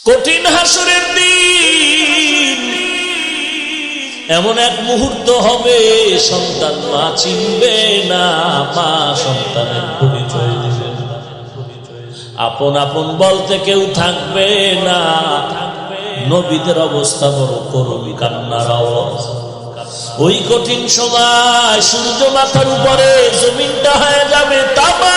কঠিন হাসরের দিন এমন এক মুহূর্ত হবে সন্তান মা চিনবে না, মা সন্তানের পরিচয় দিবে না, আপন আপন বলতে কেউ থাকবে না। নবীদের অবস্থা বড় করুণ, কান্নার আওয়াজ। ওই কঠিন সময় সূর্য মাথার উপরে, জমিনটা হয়ে যাবে তামা।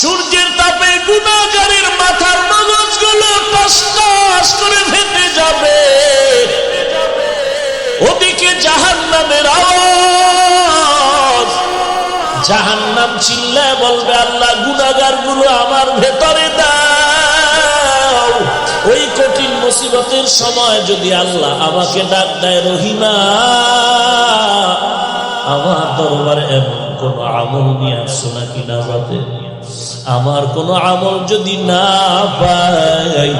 সূর্যের তাপে গুনাহগারের মাথার মগজগুলো টস টস করে ফেটে যাবে। ওদিকে জাহান্নামের আওয়াজ, জাহান্নাম চিল্লায় বলবে আল্লাহ গুনাহগারগুলো আমার ভেতরে দাও। ওই কঠিন মুসিবতের সময় যদি আল্লাহ আমাকে ডাক দেয়, রহিমা আমার দরবারে এমন কোন আমল নিয়ে আসছো নাকি না বাতে, আমার কোন আমল যদি না পাই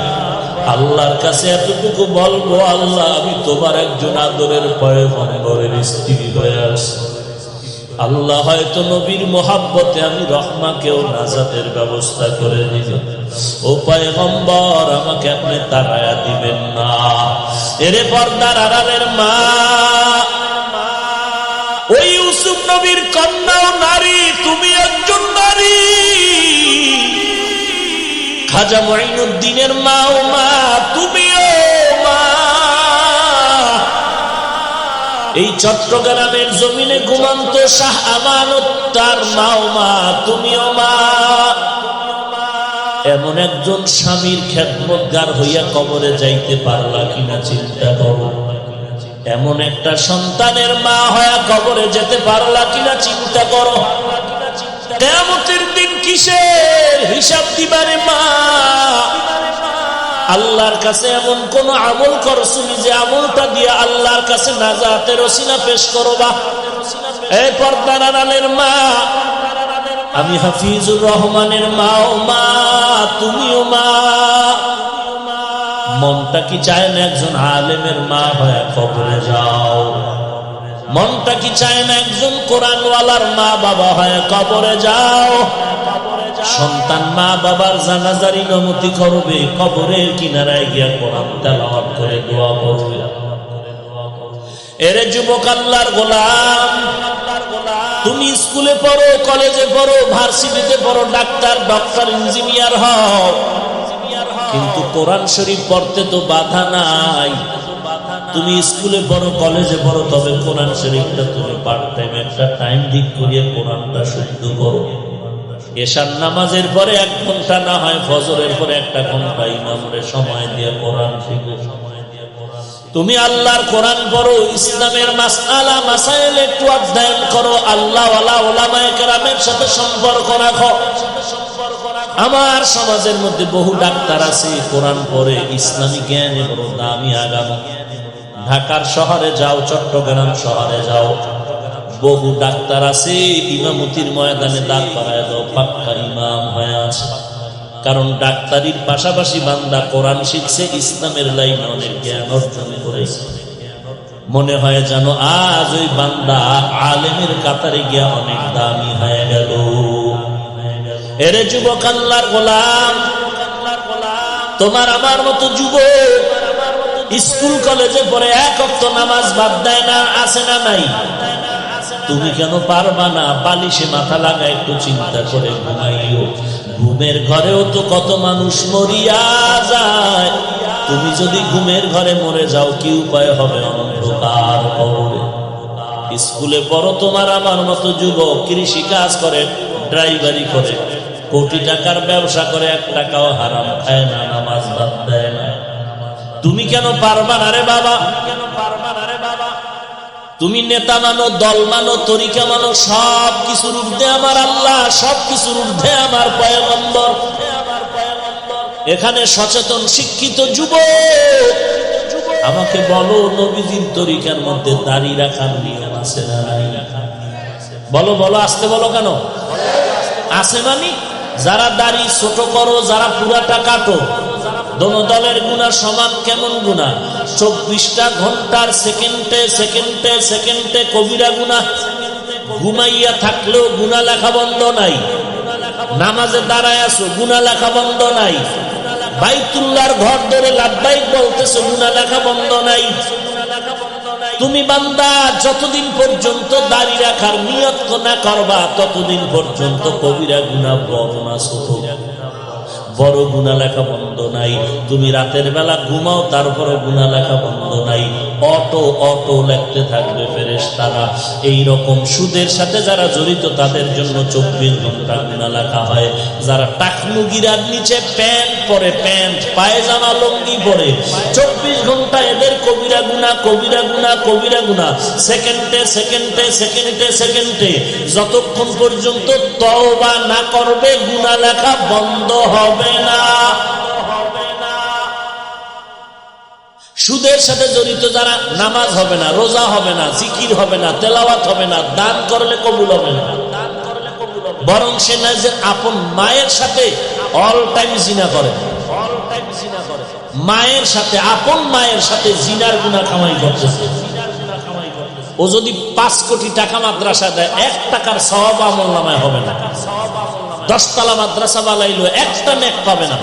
আল্লাহর কাছে এতটুকু বলবো, আল্লাহ আমি তোমার একজন আদরের পয়গম্বরের স্ত্রী হয়ে আসি। আল্লাহ হয়তো নবীর মোহাব্বতে আমি রহমাকেও নাজাতের ব্যবস্থা করে দিবেন। ও পয়গম্বর আমাকে আপনি তাড়ায়া দিবেন না। এরে পর্দার আড়ালের মা, ওই ইউসুফ নবীর কন্যা ও নারী, তুমি একজন নারী। খাজা মুঈনুদ্দিনের মা ও মা, তুমিও মা। এই চট্টগ্রামের জমিনে ঘুমন্ত শাহ আমানত তার মা ও মা, তুমিও মা। এমন একজন স্বামীর খেদমতগার হইয়া কবরে যাইতে পারলা কিনা চিন্তা করো। এমন একটা সন্তানের মা হইয়া কবরে যেতে পারলা কিনা চিন্তা করো। কিয়ামতের দিন কিসের হিসাব দিবারে মা? আল্লাহর কাছে এমন কোন আমল করছো যে আমলটা দিয়ে আল্লাহর কাছে নাজাতের ওসিলা পেশ করবা। এই পর্দার আড়ালের মা, আমি হাফিজুর রহমানের মা ও মা, তুমিও মা। মনটা কি চায় না একজন আলেমের মা হয়ে কবরে যাও? মনটা কি চায় না একজন কোরআনওয়ালার মা বাবা হয়ে কবরে যাও? সন্তান মা বাবার জানাজার ইমামতি করবে, কবরের কিনারায় গিয়া কোরআন তেলাওয়াত করে দোয়া করবে। এরে যুবক আল্লাহর গোলাম, তুমি স্কুলে পড়ো, কলেজে পড়ো, ভার্সিটিতে পড়ো, ডাক্তার, ডক্টর, ইঞ্জিনিয়ার হও, কিন্তু কোরআন শরীফ পড়তে তো বাধা নাই। তুমি স্কুলে পড়ো, কলেজে পড়ো, তবে কোরআন শরীফটা তুমি পার্ট টাইম একটা টাইম ঠিক করিয়ে কোরআনটা শুদ্ধ করো। এশার নামাজের পরে 1 ঘন্টা, না হয় ফজরের পরে 1 ঘন্টা ইমামরে সময় দিয়ে কোরআন শিখো। তুমি আল্লাহর কোরআন পড়ো, ইসলামের মাসআলা মাসাইল একটু অধ্যয়ন করো, আল্লাহওয়ালা উলামায়ে কেরামের সাথে সম্পর্ক রাখো। আমার সমাজের মধ্যে বহু ডাক্তার আছে, কোরআন পড়ে, ইসলামী জ্ঞানে বড় দামি আগাম। ঢাকার শহরে যাও, চট্টগ্রাম শহরে যাও, বহু ডাক্তার আছে, ইমামতির ময়দানে দাঁড় করায় দাও, পাক্কা ইমাম হয়ে আছে। কারণ ডাক্তারির পাশাপাশি বান্দা কোরআন শিখছে, ইসলামের লাইনে অনেক জ্ঞান অর্জন করেছে। মনে হয় যেন আজ ওই বান্দা আলেমের কাতারে গিয়া অনেক দামি হয়ে গেল। এরে যুবক আল্লাহর গোলাম, তোমার আমার মতো যুবক স্কুল কলেজে পড়ে 1 ওয়াক্ত নামাজ বাদ দেয় না, আছে না নাই? তুমি কেন পারবা না? বালিশে মাথা লাগা একটু চিন্তা করে ঘুমাইও। ঘুমের ঘরেও তো কত মানুষ মরিয়া যায়। তুমি যদি ঘুমের ঘরে মরে যাও, কি উপায় হবে? অন্ধকার কবরে। স্কুলে পড়ো, তোমার আমার মতো যুবক কৃষি কাজ করে, ড্রাইভারি করে, কোটি টাকার ব্যবসা করে, 1 টাকাও হারাম খায় না, নামাজ বাদ দেয় না। তুমি কেন পারবা না রে বাবা? তুমি নেতা মানো, দল মানো, তরিকা মানো, সব কিছুর ঊর্ধ্বে আমার আল্লাহ, সব কিছুর ঊর্ধ্বে আমার পয়গম্বর। এখানে সচেতন শিক্ষিত যুবক, আমাকে বলো, নবীজির তরিকার মধ্যে দাড়ি রাখার নিয়ম আছে না নাই? বলো বলো, আসতে বলো কেন? আছে মানে যারা দাড়ি ছোট করো, যারা পুরাটা কাটো, দোনো দলের গুনাহ সমান। কেমন গুনাহ? 24টা ঘন্টার সেকেন্ডে সেকেন্ডে সেকেন্ডে কবিরা গুনাহ। ঘুমাইয়া থাকলেও গুনাহ লেখা বন্ধ নাই। নামাজে দাঁড়ায় আছো, গুনাহ লেখা বন্ধ নাই। বাইতুল্লাহর ঘর ধরে লাব্বাইক বলতেছো, গুনাহ লেখা বন্ধ নাই। তুমি বান্দা যতদিন পর্যন্ত দাড়ি রাখার নিয়ত না করবা, ততদিন পর্যন্ত কবিরা গুনাহ বড় না ছোট বড় গুনাহ লেখা বন্ধ নাই। তুমি রাতের বেলা ঘুমাও, তারপরে গুনাহ লেখা বন্ধ নাই। অটো অটো লিখতে থাকবে ফেরেশতারা। এইরকম সুদের সাথে যারা জড়িত তাদের জন্য 24 ঘন্টা গুনাহ লেখা হয়। যারা টাকনু গিরার নিচে প্যান্ট পরে, প্যান্ট পায়জামা লুঙ্গি পরে, 24 ঘন্টা এদের কবিরা গুনাহ, কবিরা গুনাহ, কবিরা গুনাহ। সেকেন্ডে সেকেন্ডে সেকেন্ডে সেকেন্ডে যতক্ষণ পর্যন্ত তওবা না করবে গুনাহ লেখা বন্ধ হবে না। সুদের সাথে জড়িত যারা, নামাজ হবে না, রোজা হবে না, জিকির হবে না, তেলাওয়াত হবে না, দান করলে কবুল হবে না, বরং সে নিজের আপন মায়ের সাথে অল টাইম জিনা করে, মায়ের সাথে, আপন মায়ের সাথে জিনার গুনাহ কামাই করতেছে। ও যদি 5 কোটি টাকা মাদ্রাসা দেয়, 1 টাকার সওয়াব আমলনামায় হবে না। 10 তলা মাদ্রাসা বানাইলো, একটা নেক পাবে না।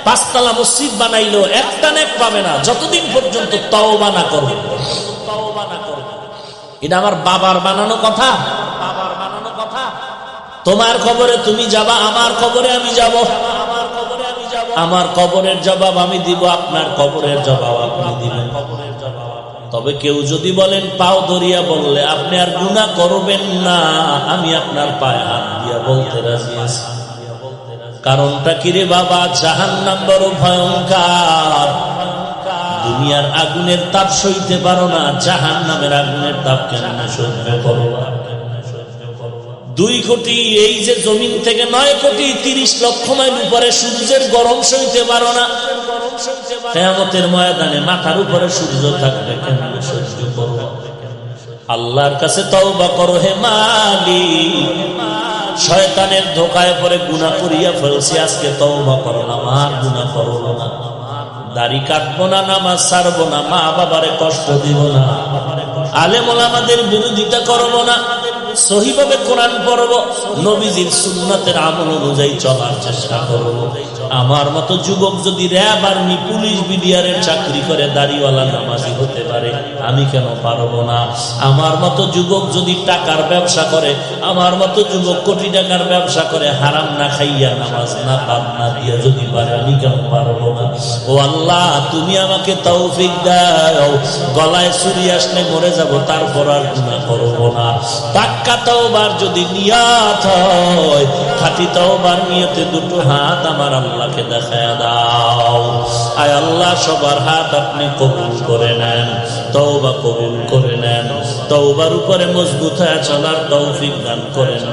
5 তলা মসজিদ বানাইলো, একটা নেক পাবে না, যতদিন পর্যন্ত তওবা না করবে। এটা আমার বাবার বানানো কথা। তোমার কবরে তুমি যাবা, আমার কবরে আমি যাব। আমার কবরের জবাব আমি দিব, আপনার কবরের জবাব আপনি দিবেন। তবে কেউ যদি বলেন, পাও ধরিয়া বললে আপনি আর গুনাহ করবেন না, আমি আপনার পায়ে হাত দিয়া বলতে রাজি আছি। কারণটা কি রে বাবা? জাহান্নাম বড় ভয়ঙ্কর। দুনিয়ার আগুনের তাপ সইতে পারো না, জাহান্নামের আগুনের তাপ কেমনে সহ্য করবা? 2 কোটি, এই যে জমিন থেকে 9 কোটি 30 লক্ষ মাইল উপরে সূর্যের গরম সইতে পারো না। কিয়ামতের ময়দানে মাথার উপরে সূর্য থাকবে, কেমনে সহ্য করবা? আল্লাহর কাছে তওবা করো হে মালিক। শয়তানের ধোকায় পড়ে গুনাহ করিয়া ফেলছি, আজকে তওবা করলাম, আর গুনাহ করব না। দাড়ি কাটবো না, নামাজ ছাড়বো না, মা বাবারে কষ্ট দিব না, আলেম ওলামাদের বিরোধিতা করব না, সহিভাবে কোরআন পড়ব, নবীজির সুন্নাতের আমল অনুযায়ী চলার চেষ্টা করব। আমার মতো যুবক যদি র‍্যাব, আর্মি, পুলিশ, বিডিআরের চাকরি করে দাড়িওয়ালা নামাজি হতে পারে, আমি কেন পারবো না? আমার মতো যুবক যদি টাকার ব্যবসা করে, আমার মতো যুবক কোটি টাকার ব্যবসা করে, হারাম না খাইয়া নামাজ না বাদ না দিয়া যদি পারে, আমি কেন পারবো না? ও আল্লাহ, তুমি আমাকে তৌফিক দাও। গলায় ছুরি আসলে মরে যাব, তারপর আর গুনাহ করবো না। পাক্কা তওবার যদি নিয়ত হয়, খাঁটি তওবার নিয়তে 2 হাত আমার আল্লাহকে দেখায়া দাও। আয় আল্লাহ, সবার হাত আপনি কবুল করে নেন, তওবা কবুল করে নেন, তওবার উপরে মজবুত হয়ে চলার তৌফিক দান করেন।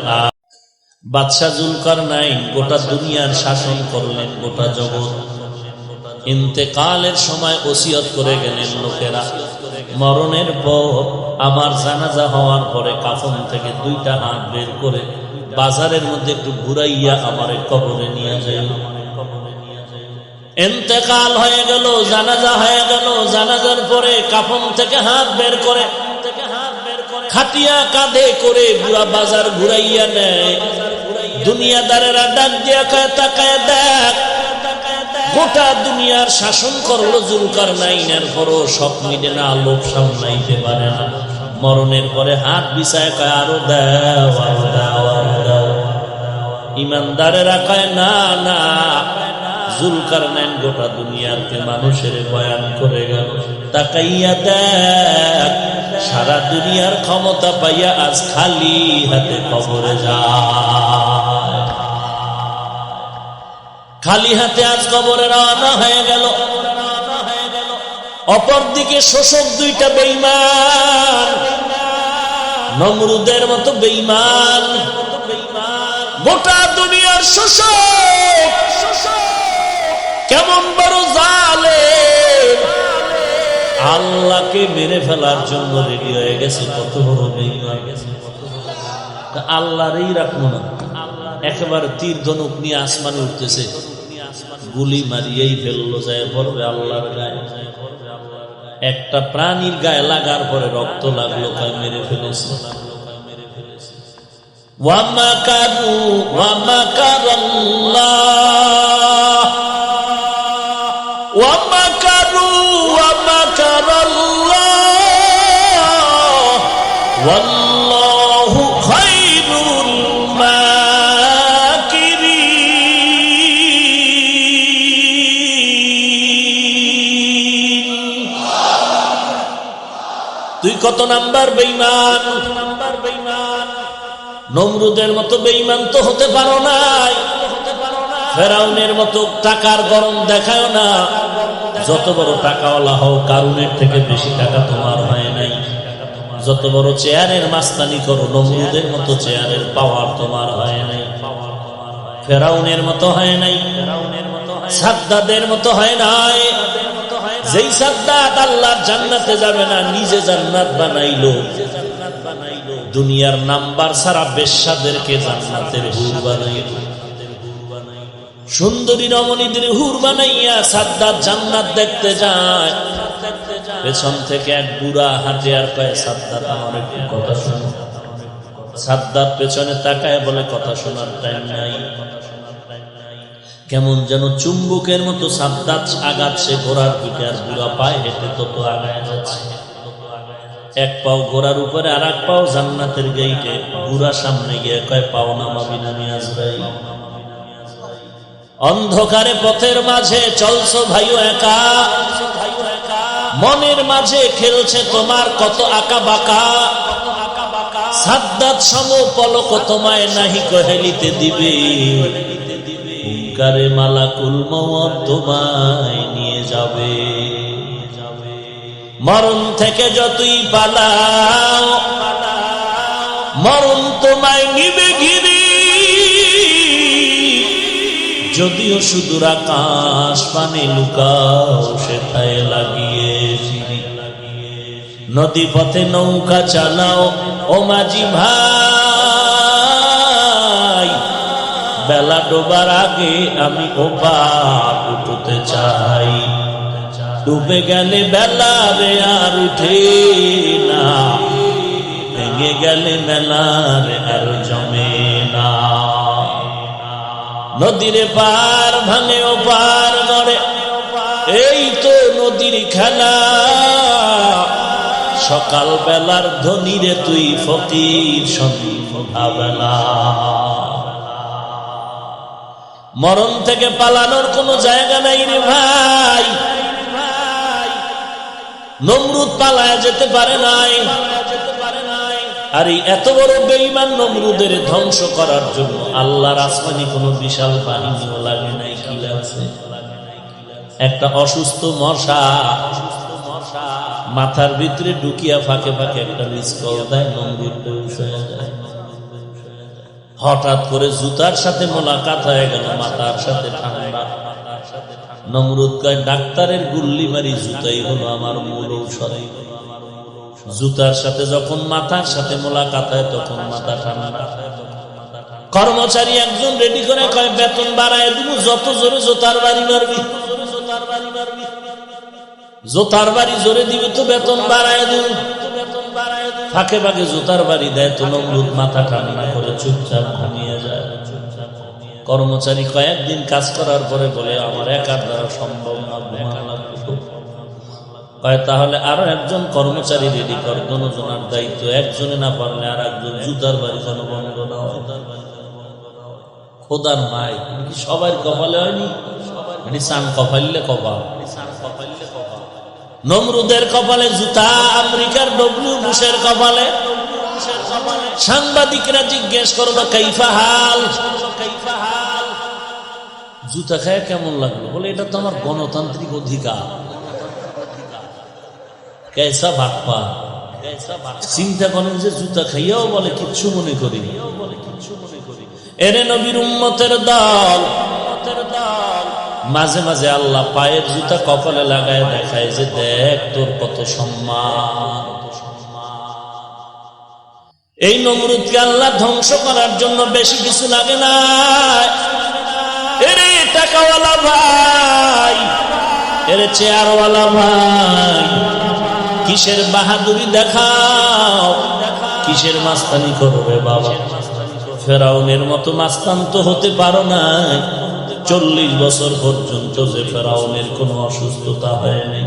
বাদশা জুলকারনাইন গোটা দুনিয়ার শাসন করলেন, গোটা জগৎ। ইন্তেকালের সময় ওসিয়ত করে গেলেন লোকেরা, মরণের পর আমার জানাজা হওয়ার পরে কাফন থেকে 2টা হাত বের করে বাজারের মধ্যে একটু ঘুরাইয়া আমার কবরে নিয়ে যায়। ইন্তেকাল হয়ে গেল, জানাজা হয়ে গেল, জানাজার পরে কাফন থেকে হাত বের করে খাটিয়া কাঁধে করে পুরা বাজার ঘুরাইয়া নেয়। দুনিয়াদারেরা ডাক দিয়া কয়, তাকায় দেখ, গোটা দুনিয়ার শাসন করলো জুলকারনাইনের, পরও সব মিটে না, লোক সামলাইতে পারে না। মরণের পরে হাত বিছায় কয়, আরো দাও, আরো দাও, আরো দাও। ইমানদারেরা কয়, না না, জুলকারনাইন গোটা দুনিয়াতে মানুষের বয়ান করে গেল, তাকাইয়া দেখ, সারা দুনিয়ার ক্ষমতা পাইয়া আজ খালি হাতে কবরে যায়, খালি হাতে আজ কবরে রওনা হয়ে গেল। অপরদিকে শোষক 2টা বেঈমান, নমরুদের মতো বেঈমান, গোটা দুনিয়ার শোষক, কেমন বড় জালেম, আল্লাহকে মেরে ফেলার জন্য রেডি হয়ে গেছে। কত বড় বেঈমান! আল্লাহরই রাখবো না, একেবারে তীর ধনুক নিয়ে আসমানে উঠতেছে, গুলি মারিয়েই ফেললো, যায় পড়বে আল্লাহর গায়ে। একটা প্রাণীর গায়ে লাগার পরে রক্ত লাগলো, মেরে ফেলেছে। ওয়া মাকারাল্লাহ ওয়া মাকারাল্লাহ ওয়াল্লাহু খায়রুল মাকিরিন। তুই কত নাম্বার বেঈমান? নমরুদের মতো বেঈমান তো হতে পারো নাই, ফেরাউনের মতো টাকার গরম দেখায় না। যত বড় টাকাওয়ালা হও, কারুনের থেকে বেশি টাকা তোমার হয় নাই। যত বড় চেয়ারের মাস্তানি করো, নমরুদের মতো চেয়ারের পাওয়ার তোমার হয় নাই। ফেরাউনের মতো হয় নাই, সাদ্দাদের মতো হয় নাই। যেই সাদ্দাত আল্লাহর জান্নাতে যাবে না, নিজে জান্নাত বানাইলো। দুনিয়ার নাম্বার সারা বেশ্যাদেরকে জান্নাতের হুর বানাইল। সুন্দরী রমণীদের হুর বানাইয়া সাদ্দাত জান্নাত দেখতে যায়। পেছন থেকে এক বুড়া হাঁটে আর কয়, সাদ্দাত আমার একটু কথা শোনো। সাদ্দাত পেছনে তাকায় বলে, কথা শোনার টাইম নাই। কেমন যেন চুম্বকের মতো সাদ্দাত আগাচ্ছে ঘোড়ার পিঠে, আর বুড়া পায়ে হেঁটে তত আগায় যাচ্ছে। এক পাও ঘোড়ার উপরে আর এক পাও জান্নাতের গেইটে। বুড়া সামনে গিয়ে কয়, পাও নামাবি না আজরাইল? অন্ধকারে পথের মাঝে চলছো ভাইও একা, মনের মাঝে খেলছে তোমার কত আঁকা বাঁকা। সাদ্দাত সম পলক তোমায় নাহি কহেলিতে দিবে, হুঙ্কারে মালাকুল মওত তোমায় নিয়ে যাবে। মরণ থেকে যতই পালাও, মরণ তোমায় নিবে ঘিরে। যদিও সুদূর আকাশ পানে লুকাও, সেথায় লাগিয়ে সিঁড়ি। নদী পথে নৌকা চালাও ও মাঝি ভাই, বেলা ডোবার আগে আমি ওপার উঠতে চাই। ডুবে গেলে বেলা রে আর উঠে না, ভেঙে গেলে মেলা রে আর জমে না। নদীর পার ভাঙে ও পার গড়ে, এই তো নদীর খেলা। সকাল বেলার ধনী রে তুই ফকির সন্ধ্যাবেলা। মরণ থেকে পালানোর কোনো জায়গা নাই রে ভাই। নমরুদ পালায়া যেতে পারে নাই। আর এই এত বড় বেঈমান নমরুদের ধ্বংস করার জন্য আল্লাহর আসমানি কোনো বিশাল বাহিনীও লাগে নাই। কি লাগছে? একটা অসুস্থ মশা মাথার ভিতরে ঢুকিয়া ফাঁকে ফাঁকে একটা মিস কল দেয়, নমরুদ বেহুশ হয়ে যায়। হঠাৎ করে জুতার সাথে মোলাকাত হয়ে গেল, মাথার সাথে ঠান্ডা। নমরুদ কয়, ডাক্তারের গুল্লি মারি জুতাই হলো আমার মূল ঔষধ। জুতার সাথে যখন মাথার সাথে মোলাকাত হয় তখন মাথা ঠান্ডা। কর্মচারী একজন রেডি করে কয়, বেতন বাড়ায় দিব, যত জোরে জোতার বাড়ি মারবি। জোতার বাড়ি জোরে দিবি তো বেতন বাড়ায় দিব। ফাঁকে ফাঁকে জোতার বাড়ি দেয় তো নমরুদ মাথা ঠান্ডা করে চুপচাপ ঘুমিয়ে যায়। কর্মচারী কয়েকদিন কাজ করার পরে বলে, আমার একার দ্বারা সম্ভব না, ঘুমানো লাগবে। কয়, তাহলে আরো একজন কর্মচারী রেডি কর, দনজনার দায়িত্ব। একজনে না পারলে আর একজন জুতার বাড়ি যেন বন্ধ না হয়। খোদার মাই, সবার কপালে হয়নি, চান কপাইলে কপাল। নমরুদের কপালে জুতা, আমেরিকার ডব্লিউ বুশের কপালে। সাংবাদিকরা জিজ্ঞেস করবে, কাইফা হাল? জুতা খায় কেমন লাগলো? বলে, এটা তো আমার গণতান্ত্রিক অধিকার। কেসা ভাগপা চিন্তা করেন যে জুতা খাইয়াও বলে কিচ্ছু মনে করি। এরে নবীর উম্মতের দল, মাঝে মাঝে আল্লাহ পায়ের জুতা কপালে লাগায় দেখায় যে দেখ তোর কত সম্মান। এই নমরুদকে আল্লাহ ধ্বংস করার জন্য বেশি কিছু লাগে না। এরে টাকাওয়ালা ভাই, এরে চেয়ারওয়ালা ভাই, কিসের বাহাদুরি দেখাও, কিসের মাস্তানি করবে বাবা? ফেরাউনের মতো মাস্তান তো হতে পারো না। 40 বছর পর্যন্ত যে ফেরাউনের কোনো অসুস্থতা হয়নি।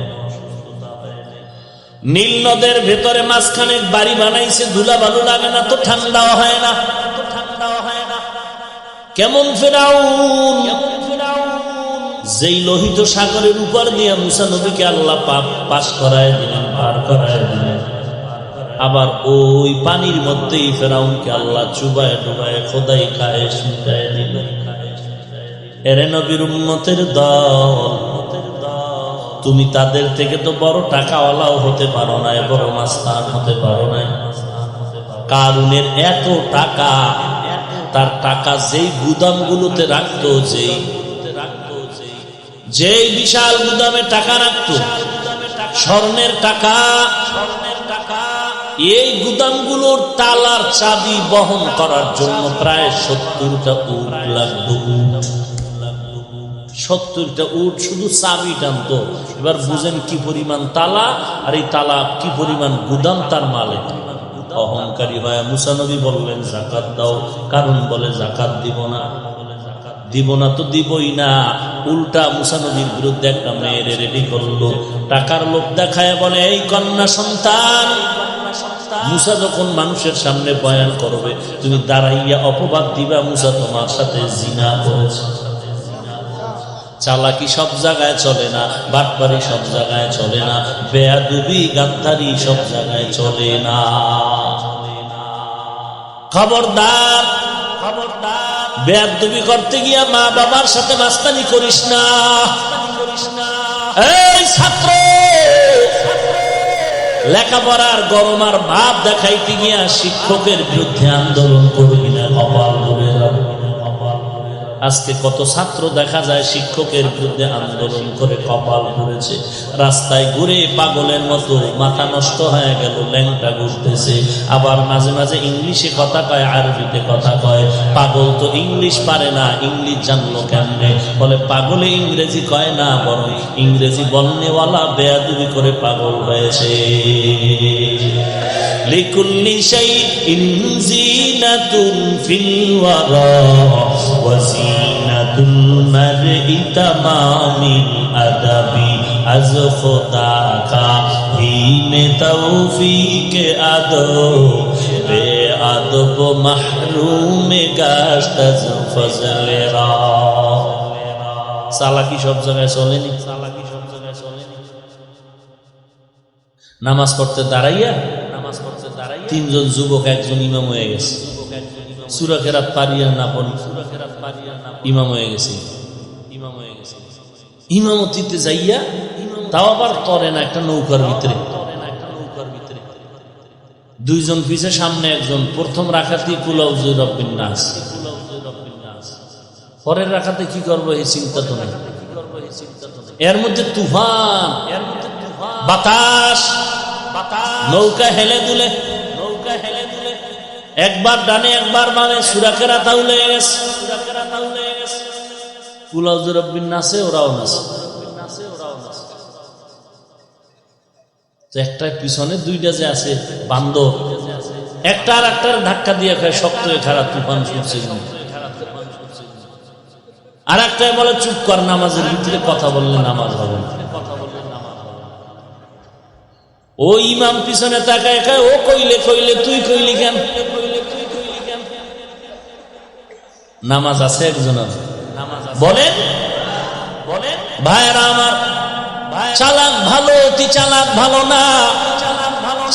নীল নদের ভেতরে মাঝখানে বাড়ি বানাইছে, ধুলা বালু লাগে না তো, ঠান্ডাও হয় না। কেমন ফেরাউন! যেই লোহিত সাগরের উপর দিয়ে মুসা নবীকে আল্লাহ পাস করায় দিলেন, পার করায় দিলেন, আবার ওই পানির মধ্যেই ফেরাউনকে আল্লাহ চুবায় ডুবায় খোদাই খায় মিটায় দিলেন। এরে নবীর উম্মতের দল, তুমি তাদের থেকে তো বড় টাকাওয়ালাও হতে পারো না, বড় মাস্তান হতে পারো না। কারুনের এত টাকা, তার টাকা যেই গুদামগুলোতে রাখতো, যেই বিশাল গুদামে টাকা রাখতো, স্বর্ণের টাকা, এই গুদামগুলোর তালার চাবি বহন করার জন্য প্রায় 70টা উট লাগতো। 70টা উট শুধু চাবি টানতো। এবার বুঝেন কি পরিমাণ তালা, আর এই তালা কি পরিমাণ গুদাম তার মালিক। অহংকারী হয় মুসা নবী বললেন যাকাত দাও, কারণ বলে যাকাত দিব না। দিব না তো দিবই না, উল্টা মুসা নবীর বিরুদ্ধে একটা মেয়ের রেডি করলো, টাকার লোভ দেখায় বলে এই কন্যা সন্তান। মুসা যখন মানুষের সামনে বয়ান করবে, তুমি দাঁড়াইয়া অপবাদ দিবা মুসা তোমার সাথে জিনা করেছে। চালাকি সব জায়গায় চলে না, বাটপারি সব জায়গায় চলে না, বেয়াদবি গাদ্দারি সব জায়গায় চলে না। খবরদার, খবরদার, বেয়াদবি করতে গিয়া মা বাবার সাথে মাস্তানি করিস না। এই ছাত্র, লেখাপড়ার গরম আর ভাব দেখাইতে গিয়া শিক্ষকের বিরুদ্ধে আন্দোলন করবি না, কপাল ডুবে যাবে। আজকে কত ছাত্র দেখা যায় শিক্ষকের বিরুদ্ধে আন্দোলন করে কপাল ঘুরেছে, রাস্তায় ঘুরে পাগলের মতো মাথা নষ্ট হয়ে গেল, ল্যাংটা ঘুরতেছে। আবার মাঝে মাঝে ইংলিশে কথা কয়, আরবিতে কথা কয়। পাগল তো ইংলিশ পারে না, ইংলিশ জানলো কেমনে? বলে পাগলে ইংরেজি কয় না, বরং ইংরেজি বলনেওয়ালা বেয়াদবি করে পাগল হয়েছে। লিকুল্লি শাইইন জিনাতুন ফিল ওয়ারা ওয়া জিনাতুল মারই তামামিল আদাবি আজ খুদা কা হিনে তৌফিক আদো বে আদব মাহরুম গাশত আজ ফজলেরা। চালাকি সব জায়গায় চলেনি, চালাকি সব জায়গায় চলেনি। নামাজ পড়তে দাঁড়াইয়া, তিনজন যুবক একজন ইমাম হয়ে গেছে। সূরা কেরাত পারিয়া না পড়ি, ইমাম হয়ে গেছে। ইমামতিতে যাইয়া তাও আবার তরে না, একটা নৌকার ভিতরে। দুইজন পিছে, সামনে একজন। প্রথম রাখাতেই কুল আউযু বিরাব্বিন নাস, পরের রাখাতে কি করবো এই চিন্তা তো নেই। এর মধ্যে তুফান, বাতাস, নৌকা হেলে দুলে, একবার ডানে একবার বামে। সূরা কেরাত উলে গেছে, কুল আউযু বিরাব্বিন নাসে ওরাও নাচে। একটার পিছনে দুইটা যে আছে বান্দর, একটা আর একটার ধাক্কা দিয়ে খায়, শক্ত হয়ে খারাপ তুফান ছুটছে। আর একটাই বলে চুপ কর, নামাজের ভিতরে কথা বললে নামাজ হবে না। ও ইমাম পিছনে তাকায় খায়, ও কইলে কইলে তুই কইলি কেন? নামাজ আছে একজনের। বলেন বলেন ভাইরা আমার, চালাক ভালো, অতি চালাক ভালো না।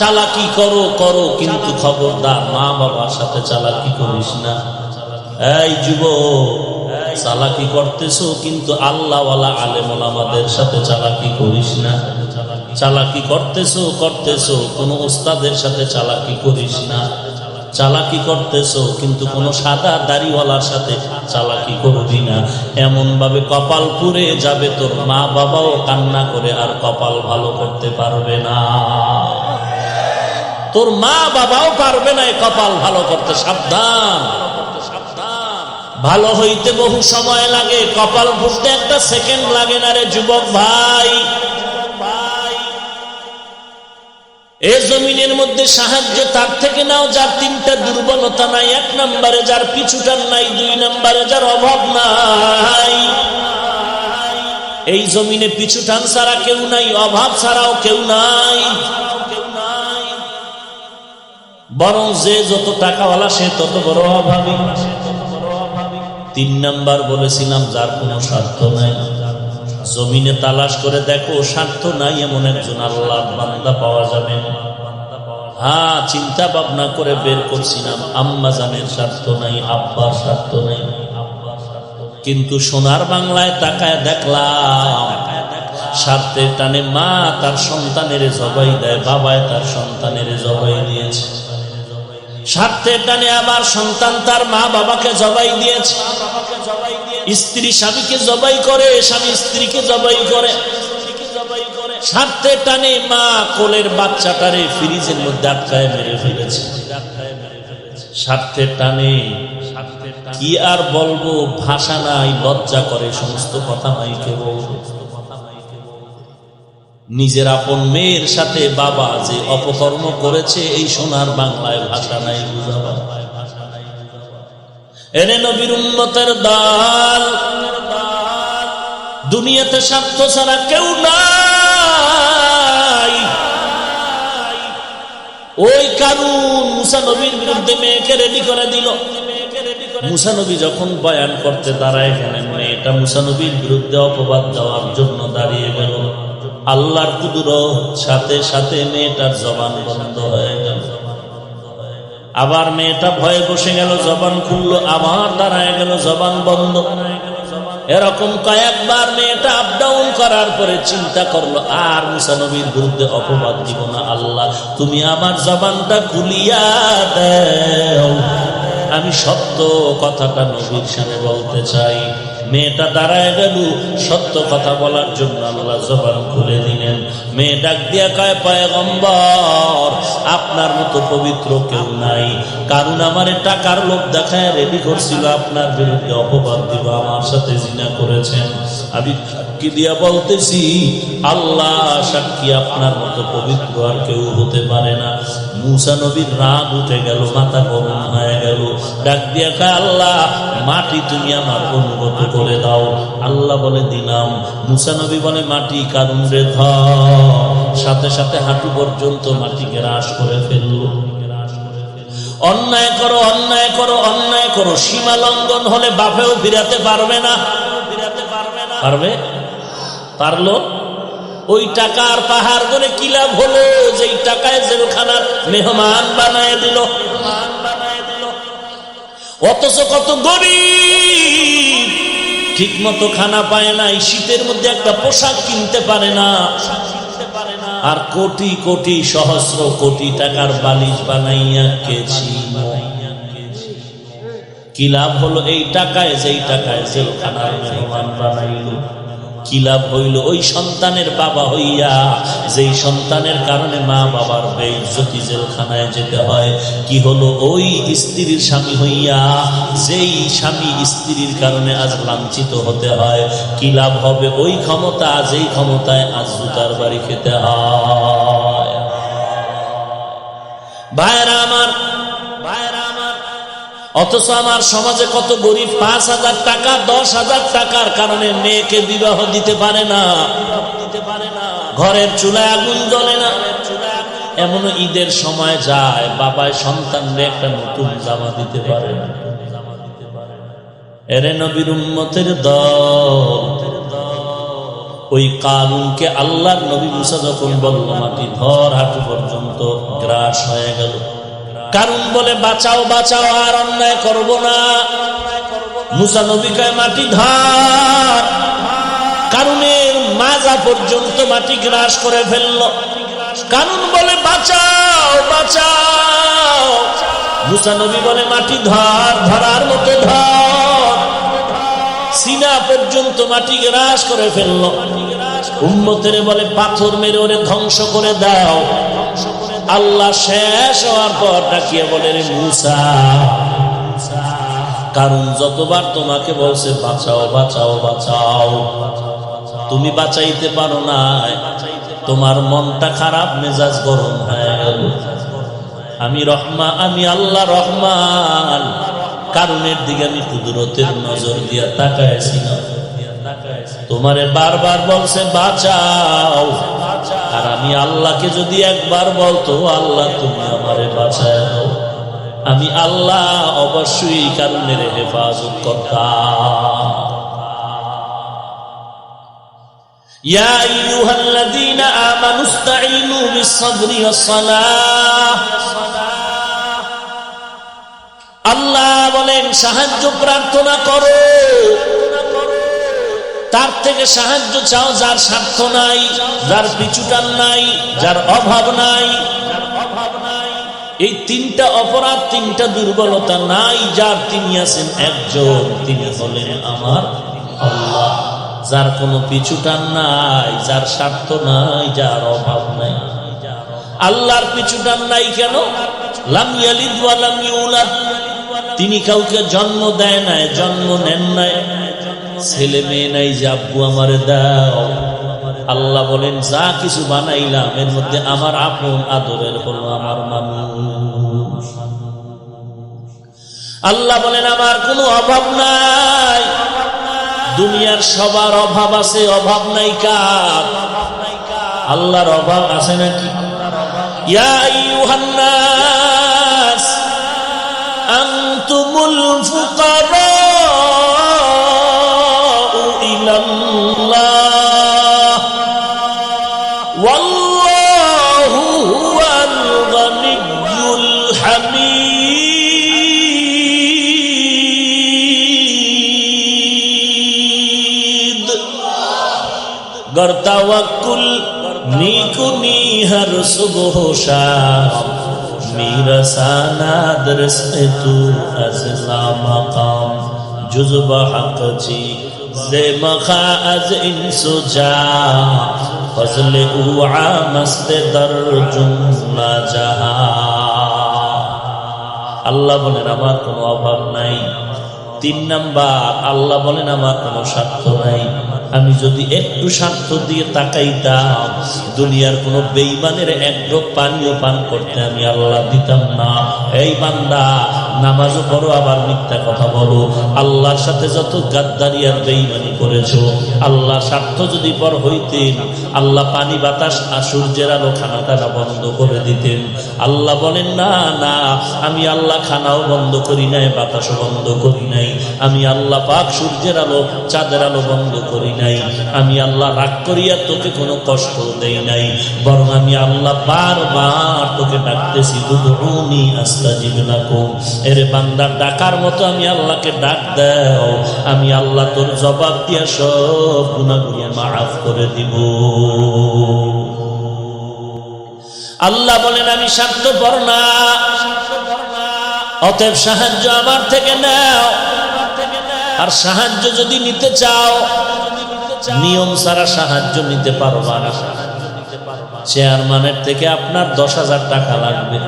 চালাকি করো করো, কিন্তু খবরদার মা বাবার সাথে চালাকি করিস না। এই যুবক, চালাকি করতেছো কিন্তু আল্লাহওয়ালা আলেম ওলামাদের সাথে চালাকি করিস না। চালাকি করতেছো কোন উস্তাদের সাথে চালাকি করিস না। চালাকি করতেছো কিন্তু কোন সাদা দাড়িওয়ালার সাথে চালাকি করবি না। এমন ভাবে কপাল পুড়ে যাবে, তোর মা বাবাও কান্না করে আর কপাল ভালো করতে পারবে না। তোর মা বাবাও পারবে না এই কপাল ভালো করতে। সাবধান, ভালো হইতে বহু সময় লাগে, কপাল ফুটতে একটা সেকেন্ড লাগে না রে যুবক ভাই। এই জমিনের মধ্যে সাহায্য তার থেকে নাও যার তিনটা দুর্বলতা নাই। এক নম্বরে যার পিছুটান নাই, দুই নম্বরে যার অভাব নাই। এই জমিনে পিছুটান ছাড়া কেউ নাই, অভাব ছাড়াও কেউ নাই। বরং যে যত টাকাওয়ালা সে তত বড় অভাবী। তিন নাম্বার বলেছিলাম যার কোনো স্বার্থ নাই। জমিনে তালাশ করে দেখো স্বার্থ নাই এমন একজন আল্লাহর বান্দা পাওয়া যাবে না। হ্যাঁ, চিন্তা ভাবনা করে বের করছিলাম, আম্মা জানের স্বার্থ নাই, আব্বার স্বার্থ নাই। কিন্তু সোনার বাংলায় তাকায় দেখলাম স্বার্থের টানে মা তার সন্তানের জবাই দেয়, বাবায় তার সন্তানের জবাই দিয়েছে। স্বার্থের টানে আবার সন্তান তার মা বাবাকে জবাই দিয়েছে। স্ত্রী স্বামীকে জবাই করে, স্বামী স্ত্রীকে জবাই করে। স্বার্থের টানে মা কোলের বাচ্চাটারে ফ্রিজের মধ্যে আটকায় মেরে ফেলেছে। স্বার্থের টানে কি আর বলবো, ভাষা নাই, লজ্জা করে সমস্ত কথা মাইকে বলবো। নিজের আপন মেয়ের সাথে বাবা যে অপকর্ম করেছে এই সোনার বাংলায় ভাষা নাই, বুঝাবা। এনে নবীর উম্মতের দল, দুনিয়াতে স্বার্থ ছাড়া কেউ নাই। ওই কারুন মুসা নবীর বিরুদ্ধে মেয়েকে রেডি করে দিল। মুসা নবী যখন বয়ান করতে দাঁড়ায়, এখানে মেয়েটা মুসা নবীর বিরুদ্ধে অপবাদ দেওয়ার জন্য দাঁড়িয়ে গেল। আল্লাহর কুদরত সাথে সাথে মেয়েটার জবান বন্ধ হয়ে গেল। আবার মেয়েটা ভয়ে বসে গেল, জবান খুললো, আবার দাঁড়ায় গেল, জবান বন্ধ। এরকম কয়েকবার মেয়েটা আপ ডাউন করার পরে চিন্তা করলো আর মুসা নবীর বিরুদ্ধে অপবাদ দিব না। আল্লাহ তুমি আমার জবানটা খুলিয়া দাও, আমি সত্য কথাটা নবীর সামনে বলতে চাই। মেয়েটা দাঁড়ায় গেল, সত্য কথা বলার জন্য আল্লাহ জবান খুলে দিলেন। মেয়ে ডাক দিয়া কয়, পয়গম্বর আপনার মতো পবিত্র কেউ নাই। কারণ আমারে টাকার লোভ দেখায় রেডি করছিল আপনার বিরুদ্ধে অপবাদ দিব, আমার সাথে জিনা করেছেন। আমি কি দিয়া বলতেছি, আল্লাহ সাক্ষী আপনার মতো পবিত্র আর কেউ হতে পারে না। মুসা নবীর রাগ উঠে গেল, মাথা গরম হয়ে গেল। ডাক দিয়া কয়, আল্লাহ মাটি তুমি আমার অনুগত করে দাও। আল্লাহ বলে দিলাম। মুসা নবী বলে মাটি কারুন রে ধর। সাথে সাথে হাঁটু পর্যন্ত মাটি গ্রাস করে ফেলল। অন্যায় করো, অন্যায় করো, অন্যায় করো, সীমা লঙ্ঘন হলে বাপেও ফিরাতে পারবে না। পারবে? পারলো? ওই টাকার পাহাড় করে কি লাভ হলো? যেই টাকায় জেলখানার মেহমান বানায় দিল। অথচ কত গরিব ঠিক মতো খানা পায় না, শীতের মধ্যে একটা পোশাক কিনতে পারে না। আর কোটি কোটি সহস্র কোটি টাকার বালিশ বানাইয়া কেছি। কি লাভ হলো এই টাকায়, যেই টাকায় জেলখানার মেহমান বানাইল? কি লাভ হইল ওই সন্তানের বাবা হইয়া, যেই সন্তানের কারণে মা বাবার বেইজ্জতি জেলখানায় যেতে হয়? কি হলো ওই স্ত্রীর স্বামী হইয়া, যেই স্বামী স্ত্রীর কারণে আজ লাঞ্ছিত হতে হয়? কি লাভ হবে ওই ক্ষমতা, যেই ক্ষমতায় আজ জুতার বাড়ি খেতে হয়? ভাইরা আমার, অথচ আমার সমাজে কত গরিব 5,000 টাকা 10,000 টাকার কারণে মেয়েকে বিবাহ দিতে পারে না। ঘরের চুলায় আগুন জ্বলে না। এমন ঈদের সময় যায়, বাবায় সন্তানরে একটা নতুন জামা দিতে পারে না। এরে নবীর উম্মতের দল, ওই কারুনকে আল্লাহর নবী মুসা যখন বলল মাটি ধর, হাঁটু পর্যন্ত গ্রাস হয়ে গেল। কারণ বলে বাঁচাও বাঁচাও, আর অন্যায় করব না। মুসা নবী কয় মাটি ধর। কারণের মাজা পর্যন্ত মাটি গ্রাস করে ফেলল। কারণ বলে বাঁচাও বাঁচাও। মুসা নবী বলে মাটি ধর, ধরার মতো ধর। সিনা পর্যন্ত মাটি গ্রাস করে ফেলল। উম্মতের বলে পাথর মেরে ওরে ধ্বংস করে দাও। আল্লাহ শেষ হওয়ার পর ডাকিয়ে বলে, রে মুসা, কারণ যতবার তোমাকে বলছে বাঁচাও বাঁচাও বাঁচাও, তুমি বাঁচাইতে পারো না। তোমার মনটা খারাপ, মেজাজ গরম হয়ে গেছে। গেল। আমি আমি আল্লাহ রহমান, কারণের দিকে আমি কুদরতের নজর দিয়া তাকাইছি না। তোমারে বারবার বলছে বাঁচাও, আর আমি আল্লাহকে যদি একবার বলতো আল্লাহ তুমি আমারে বাঁচায় দাও, আমি আল্লাহ অবশ্যই কারণের হেফাজত করতাম। ইয়া আইয়ুহাল্লাযীনা আমানু ইসতাঈনু বিস-সাবরি ওয়াস-সালাহ। আল্লাহ বলেন সাহায্য প্রার্থনা করো, তার থেকে সাহায্য চাও যার স্বার্থ নাই, যার পিছুটান নাই, যার অভাব নাই। এই তিনটা অপরাধ, তিনটা দুর্বলতা নাই যার, তিনি আছেন একজন, তিনি হলেন আমার আল্লাহ। যার কোনো পিছুটান নাই, যার স্বার্থ নাই, যার অভাব নাই। আল্লাহর পিছুটান নাই কেন? লাম ইয়ালিদ ওয়া লাম ইউলাদ, তিনি কাউকে জন্ম দেয় নাই, জন্ম নেন নাই, ছেলে মেয়ে নাই যে আব্বু আমারে দাও। আল্লাহ বলেন যা কিছু বানাইলাম এর মধ্যে আমার আপন আদরের হলো আমার মানুষ। আল্লাহ বলেন আমার কোনো অভাব নাই। দুনিয়ার সবার অভাব আছে, অভাব নাই কার? আল্লাহর অভাব আছে নাকি? ইয়া আইয়ুহান নাস আনতুমুল ফুকারা ইলাল্লাহ ওয়াল্লাহু হুয়াল গনিয়্যুল হামিদ। গর তাওয়াক্কুল নিকুনি হর সুবহ শাম, میرا سانا درس تو ازلا مقام جزب حق چی زمخا از انسو جا فضل او عامست در جملا جہا। আল্লাহ বলেন আমার কোনো অভাব নাই। 3 নাম্বার, আল্লাহ বলেন আমার কোনো স্বার্থ নাই। আমি যদি একটু স্বার্থ দিয়ে তাকাইতাম দুনিয়ার কোন বেঈমানের এক ড্রপ পানিও পান করতে আমি আল্লাহ দিতাম না। এই বান্দা নামাজও পড়ো আবার মিথ্যা কথা বলো, আল্লাহর সাথে যত গাদ্দারি আর বেঈমানি করেছো, আল্লাহ স্বার্থ যদি পর হইতেন আল্লাহ পানি বাতাস আর সূর্যের আলো খানা দানা বন্ধ করে দিতেন। আল্লাহ বলেন না না, আমি আল্লাহ খানাও বন্ধ করি নাই, বাতাসও বন্ধ করি নাই, আমি আল্লাহ পাক সূর্যের আলো চাঁদের আলো বন্ধ করি নাই, আমি আল্লাহ রাগ করিয়া তোকে কোনো কষ্ট দেই নাই, বরং আমি আল্লাহ বারবার তোকে ডাকতেছি দুদউনি আস্তাজিব লাকুম। এর বান্দা ডাকার মতো আমি আল্লাহকে ডাক দাও, আমি আল্লাহ তোর জবাব দিয়া সব গুনাহগুলো মাফ করে দিব। আল্লাহ বলেন আমি স্বার্থপর না, অতএব সাহায্য আমার থেকে নাও। আর সাহায্য যদি নিতে চাও নিয়ম ছাড়া সাহায্য নিতে পারবা না। চেয়ারম্যানের থেকে আপনার 10,000 টাকা লাগবে,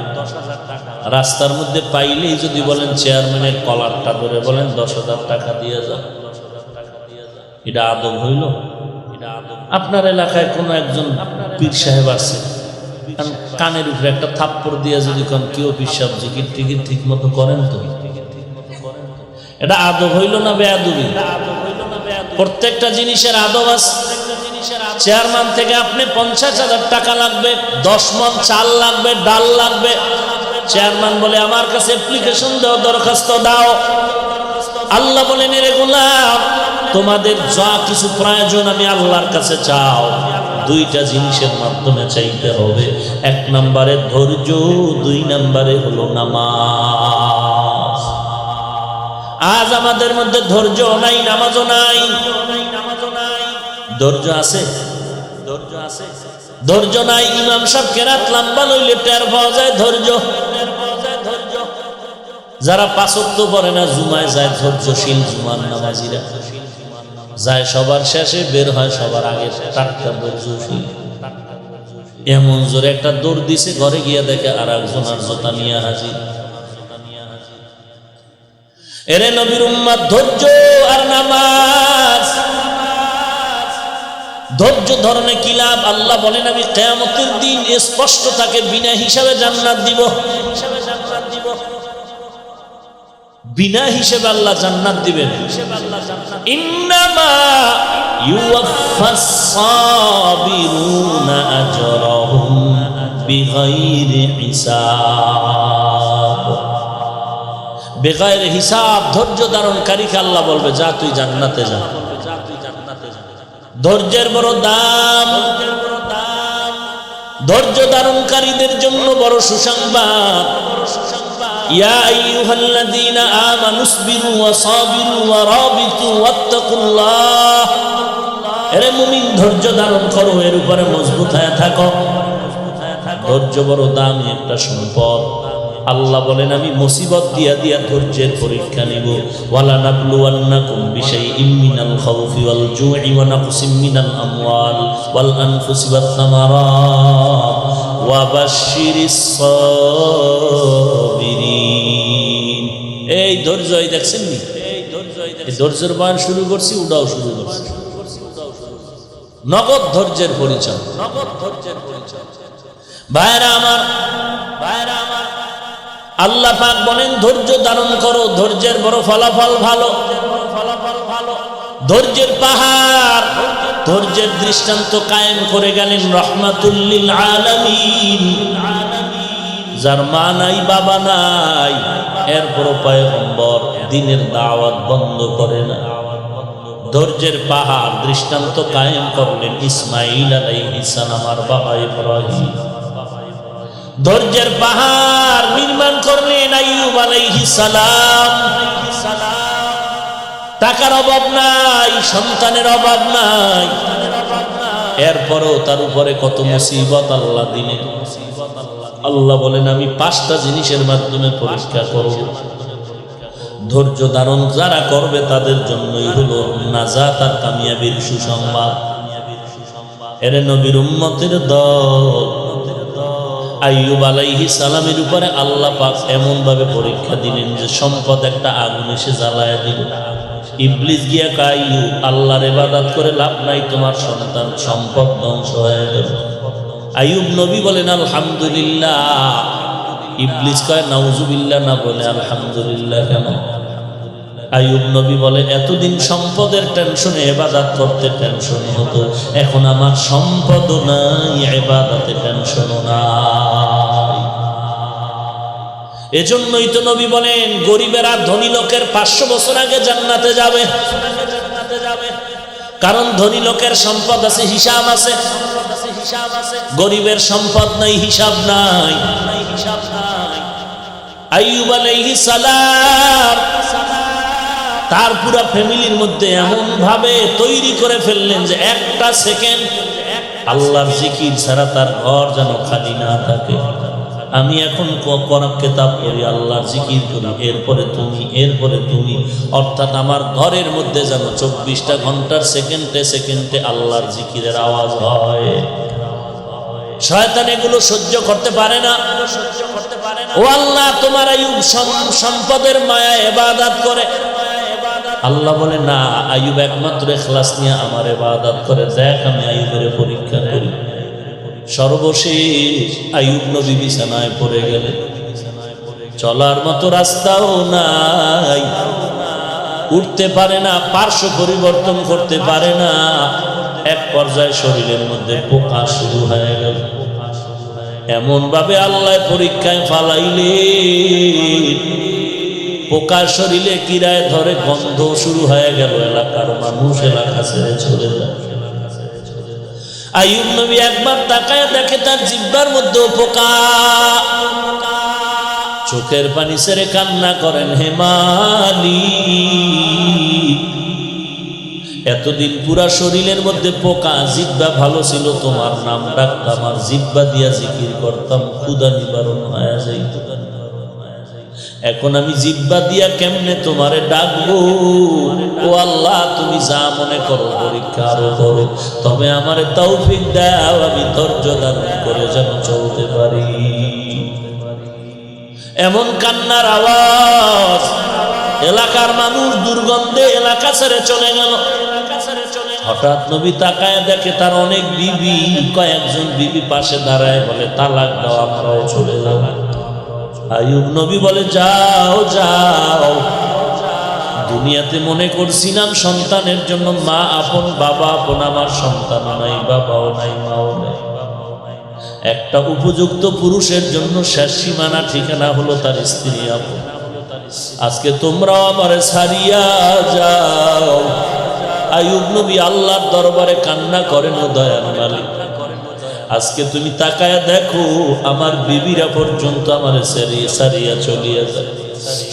রাস্তার মধ্যে পাইলেই যদি বলেন চেয়ারম্যানের কলারটা ধরে বলেন 10,000 টাকা দিয়ে যাও, এটা আদব হইল? আপনার এলাকায় কোনো একজন পীর সাহেব আছে, কানের উপরে একটা থাপ্পড় দিয়ে যদি কোন কেউ পীর সাহেব জিকির টিকির ঠিক মতো করেন তো এটা আদব হইল না বেয়াদবি? প্রত্যেকটা জিনিসের আদব আছে। চেয়ারম্যান থেকে আপনি 50,000 টাকা লাগবে, 10 মণ চাল লাগবে, ডাল লাগবে, চেয়ারম্যান বলে আমার কাছে অ্যাপ্লিকেশন দাও, দরখাস্ত দাও। আল্লাহ বলেন এরে গোলাম তোমাদের যা কিছু প্রয়োজন আমি আল্লাহর কাছে চাও, 2টা জিনিসের মাধ্যমে চাইতে হবে। 1 নম্বরে ধৈর্য, 2 নম্বরে হলো নামাজ। আজ আমাদের মধ্যে ধৈর্য নাই, নামাজও নাই। ধৈর্য আছে? ধৈর্য নাই। ইমাম সাহেব কেরাত লম্বা লইলে টের পাওয়া যায় ধৈর্য। যারা 5 ওয়াক্ত পড়ে না জুমায় যায় ধৈর্যশীল জুমার নামাজিরা যায় সবার শেষে, বের হয় সবার আগে, টাটকা ধৈর্যশীল। এমন জোরে একটা দৌড় দিছে, ঘরে গিয়া দেখে আর একজন আর জোতা নিয়ে হাজির। এরে নবীর উম্মত, ধৈর্য আর নামাজ ধৈর্য ধরনে কি লাভ? আল্লাহ বলেন আমি কিয়ামতের দিন স্পষ্ট তাকে বিনা হিসাবে জান্নাত দিব, বিনা হিসেবে আল্লাহ জান্নাত দিবেন। ইন্নামা ইউওয়াফাস সাবিরুনা আজরাহুম বিগাইরি হিসাব। বেগাইরে হিসাব ধৈর্য ধারণকারীকে আল্লাহ বলবে যা তুই জান্নাতে যা। ধৈর্যের বড় দাম, ধৈর্য ধারণকারীদের জন্য বড় সুসংবাদ। ইয়া আইয়ুহাল্লাযীনা আমানুসবিরু ওয়া সাবিরু ওয়া রাবিতু ওয়াত্তাকুল্লাহ। এরে মুমিন ধৈর্য ধারণ করো, এর উপরে মজবুত হয়ে থাকো। ধৈর্য বড় দামি একটা সম্পদ। আল্লাহ বলেন আমি মুসিবত দিয়া দিয়া ধৈর্যের পরীক্ষা নিব। ওয়ালা নাবলুওয়ান্নাকুম বিশাইইম মিনাল খাউফি ওয়াল জু'i ওয়া নাকসিম মিনাল আমওয়াল ওয়াল আনফুসি ওয়াত সামারাত ওয়া বাশশিরিস সাবিরিন। এই ধৈর্য, এই দেখছেন নি, এই ধৈর্যের বয়ান শুরু করছি, উড়াও শুরু করছি। নগদ ধৈর্যের পরিচয়, নগদ ধৈর্যের পরিচয়। ভাইরা আমার, ভাইরা আমার, আল্লাহ পাক বলেন ধৈর্য ধারণ করো, ধৈর্যের বড় ফলাফল ভালো। ধৈর্যের পাহাড়, ধৈর্যের দৃষ্টান্ত কায়েম করে গেলেন রহমাতুল লিল আলামিন। যার মা নাই বাবা নাই, এরপর পয়গম্বর দ্বীনের দাওয়াত বন্ধ করে না। ধৈর্যের পাহাড় দৃষ্টান্ত কায়েম করলেন ইসমাঈল আলাইহিস সালাম আর বাবা ইব্রাহিম। ধৈর্যের পাহাড় নির্মাণ করলেন আইয়ুব আলাইহিস সালাম। টাকার অভাব নাই, সন্তানের অভাব নাই, এরপরও তার উপরে কত মুসিবত আল্লাহ দিলেন। আল্লাহ বলেন আমি 5টা জিনিসের মাধ্যমে পরীক্ষা করব। ধৈর্য ধারণ যারা করবে তাদের জন্যই হলো নাজাত আর কামিয়াবির সুসংবাদ। এর নবীর উম্মতের দল আইয়ুব আলাইহিস সালামের উপরে আল্লাহ পাক এমন ভাবে পরীক্ষা দিলেন যে সম্পদ একটা আগুন এসে জ্বালায় দিল। ইবলিস গিয়া কয় আইয়ুব আল্লাহর ইবাদত করে লাভ নাই, তোমার সন্তান সম্পদ ধ্বংস হয়ে গেল। আইয়ুব নবী বলেন আলহামদুলিল্লাহ। ইবলিস কয় নাউজুবিল্লাহ, না বলে আলহামদুলিল্লাহ কেন? আইয়ুব নবী বলে এতদিন সম্পদের টেনশনে ইবাদত করতে টেনশন হতো, এখন আমার সম্পদও নাই, ইবাদতে টেনশনও নাই। এজন্যই তো নবী বলেন গরিবেরা ধনী লোকের 500 বছর আগে জান্নাতে যাবে। কারণ ধনী লোকের সম্পদ আছে, হিসাব আছে। গরিবের সম্পদ নাই, হিসাব নাই। আইয়ুব আলাইহিস সালাম তার পুরো ফ্যামিলির মধ্যে এমন ভাবে তৈরি করে ফেললেন যে একটা সেকেন্ড আল্লাহর জিকির ছাড়া তার ঘর যেন খালি না থাকে। আমি এখন কোরআন কিতাব পড়ি, আল্লাহর জিকির করি, এরপরে তুমি, এরপরে তুমি, অর্থাৎ আমার ঘরের মধ্যে যেন 24টা ঘন্টার সেকেন্ডে সেকেন্ডে আল্লাহর জিকিরের আওয়াজ হয়। শয়তান এগুলো সহ্য করতে পারে না। ও আল্লাহ তোমার আইয়ুব সম্পদের মায়ায় ইবাদত করে। আল্লাহ বলে না, আইয়ুব একমাত্র ইখলাস নিয়ে আমার ইবাদত করে, দেখ আমি আইয়ুবের পরীক্ষা করি। সর্বশেষ আইয়ুব নবী বিছানায় পড়ে গেলেন, চলার মতো রাস্তাও নাই, উঠতে পারে না, পার্শ্ব পরিবর্তন করতে পারে না। এক পর্যায়ে শরীরের মধ্যে পোকা শুরু হয়ে গেল। এমন ভাবে আল্লাহ পরীক্ষায় ফালাইলেন, পোকার শরীরে কিরায় ধরে, গন্ধ শুরু হয়ে গেল। এলাকার মানুষ এলাকা ছেড়ে চলে যায়। আইয়ুব নবী একবার তাকায় দেখে তার জিহ্বার মধ্যে পোকা। চোখের পানি ছেড়ে কান্না করেন, হে মালিক, এতদিন পুরা শরীরের মধ্যে পোকা, জিহ্বা ভালো ছিল, তোমার নাম ডাকতাম আর জিহ্বা দিয়া জিকির করতাম, ক্ষুধা নিবারণ হয়ে যাইত। এখন আমি জিহ্বা দিয়া কেমনে তোমারে ডাকবো? ও আল্লাহ তুমি যা মনে করো পরীক্ষা আরো করো, তবে আমারে তৌফিক দাও, আমি ধৈর্য ধারণ করে যেন চলতে পারি। এমন কান্নার আওয়াজ, এলাকার মানুষ দুর্গন্ধে এলাকা ছেড়ে চলে গেল। হঠাৎ নবী তাকায় দেখে তার অনেক বিবি, কয়েকজন বিবি পাশে দাঁড়ায়, বলে তালাক দাও, আমরাও চলে যাব। আইয়ুব নবী বলে যাও যাও, দুনিয়াতে মনে করছিলাম সন্তানের জন্য মা আপন বাবা আপন, আমার সন্তান নাই, বাবাও নাই, মাও নাই। একটা উপযুক্ত পুরুষের জন্য শেষ সীমানা ঠিকানা হলো তার স্ত্রী আপন। আজকে তোমরাও আমারে ছাড়িয়া যাও। আইয়ুব নবী আল্লাহর দরবারে কান্না করেন, ও দয়ার মালিক, আজকে তুমি তাকায়া দেখো আমার বিবিরা পর্যন্ত আমারে ছাড়িয়া চলিয়া যায়,